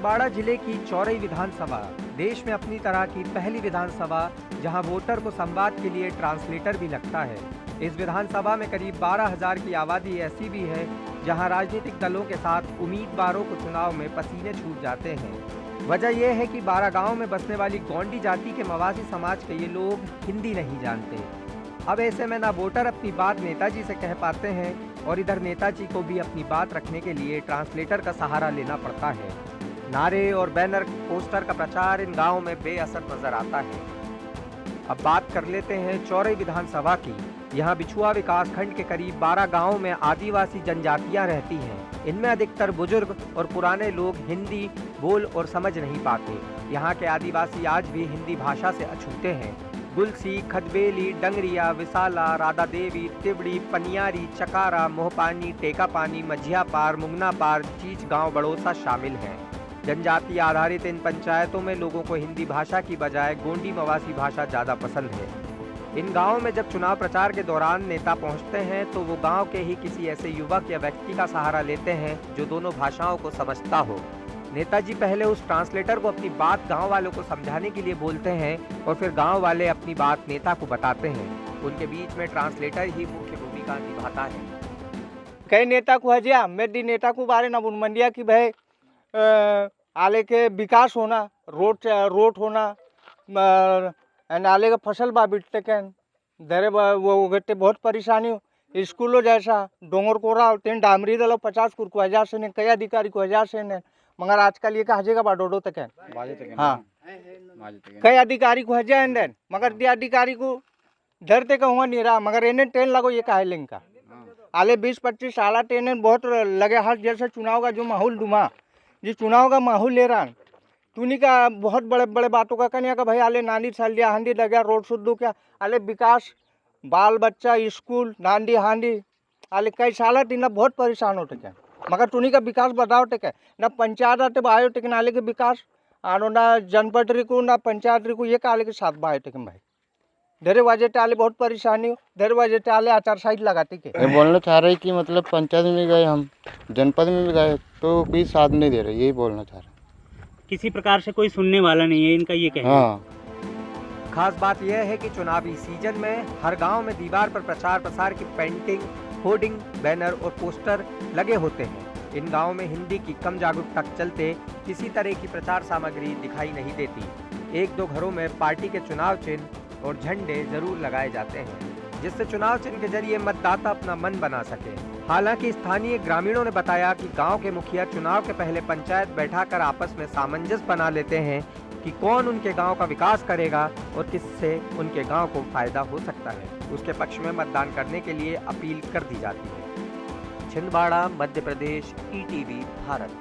छिंदवाड़ा जिले की चौरई विधानसभा देश में अपनी तरह की पहली विधानसभा जहां वोटर को संवाद के लिए ट्रांसलेटर भी लगता है। इस विधानसभा में करीब 12,000 की आबादी ऐसी भी है जहां राजनीतिक दलों के साथ उम्मीदवारों को चुनाव में पसीने छूट जाते हैं। वजह यह है कि 12 गाँव में बसने वाली गोंडी जाति के मवासी समाज के ये लोग हिंदी नहीं जानते। अब ऐसे में ना वोटर अपनी बात नेताजी से कह पाते हैं और इधर नेताजी को भी अपनी बात रखने के लिए ट्रांसलेटर का सहारा लेना पड़ता है। नारे और बैनर पोस्टर का प्रचार इन गाँव में बेअसर नजर आता है। अब बात कर लेते हैं चौरई विधानसभा की। यहाँ बिछुआ विकास खंड के करीब 12 गाँव में आदिवासी जनजातियाँ रहती हैं। इनमें अधिकतर बुजुर्ग और पुराने लोग हिंदी बोल और समझ नहीं पाते। यहाँ के आदिवासी आज भी हिंदी भाषा से अछूते हैं। गुलसी, खदबेली, डंगरिया, विसाला, राधा देवी, तिबड़ी, पनियारी, चकारा, मोहपानी, टेकापानी, मझिया पार, मुंगना पार, चीच गांव बड़ोसा शामिल हैं। जनजातीय आधारित इन पंचायतों में लोगों को हिंदी भाषा की बजाय गोंडी मवासी भाषा ज़्यादा पसंद है। इन गाँवों में जब चुनाव प्रचार के दौरान नेता पहुँचते हैं तो वो गाँव के ही किसी ऐसे युवक या व्यक्ति का सहारा लेते हैं जो दोनों भाषाओं को समझता हो। नेताजी पहले उस ट्रांसलेटर को अपनी बात गांव वालों को समझाने के लिए बोलते हैं और फिर गांव वाले अपनी बात नेता को बताते हैं। उनके बीच में ट्रांसलेटर ही मुख्य भूमिका निभाता है। कई नेता को हजिया मेरी नेता को बारे ना मंडिया की भाई आले के विकास होना, रोड होना, आले का फसल बा बिटते कैन धरे वो गट्टे बहुत परेशानी हो। स्कूलों जैसा डोंगर कोरा तेन डामरी दलो 50 को 1000 से ने कई अधिकारी को 1000 से ने मगर आजकल ये का हजेगा बा डोडो तक है। हाँ कई अधिकारी को हजे हैं मगर दिया अधिकारी को धरते का हुआ नहीं रहा मगर इन्हें ट्रेन लगो ये का है लिंक का आले 20-25 साल ट्रेन बहुत लगे हाथ जैसे चुनाव का जो माहौल डुमा जिस चुनाव का माहौल ले रहा तूनी का बहुत बड़े बड़े बातों का कन्या का भाई आले नानी साल दिया हांडी लगे रोड शुद्ध क्या आले विकास बाल बच्चा स्कूल नांडी हांडी आले कई साल टीना बहुत परेशान होते क्या मगर तुनी का विकास बताओ टेके ना पंचायत आते आयो टेके नाले के विकास आनो ना जनपद को ना पंचायत को ये काले के साथ बायो टेके भाई धरे वजह टाले बहुत परेशानी हो धरे वजह टाले आचार साइड लगाते के ये बोलना चाह रहे कि मतलब पंचायत में गए हम जनपद में भी गए तो कोई साथ नहीं दे रहे, यही बोलना चाह रहे। किसी प्रकार से कोई सुनने वाला नहीं है इनका ये कहना। हाँ खास बात यह है कि चुनावी सीजन में हर गांव में दीवार पर प्रचार प्रसार की पेंटिंग, होर्डिंग, बैनर और पोस्टर लगे होते हैं। इन गांवों में हिंदी की कम जागरूकता के चलते किसी तरह की प्रचार सामग्री दिखाई नहीं देती। 1-2 घरों में पार्टी के चुनाव चिन्ह और झंडे जरूर लगाए जाते हैं जिससे चुनाव चिन्ह के जरिए मतदाता अपना मन बना सके। हालांकि स्थानीय ग्रामीणों ने बताया कि गांव के मुखिया चुनाव के पहले पंचायत बैठाकर आपस में सामंजस्य बना लेते हैं कि कौन उनके गांव का विकास करेगा और किससे उनके गांव को फायदा हो सकता है। उसके पक्ष में मतदान करने के लिए अपील कर दी जाती है। छिंदवाड़ा, मध्य प्रदेश, ETV भारत।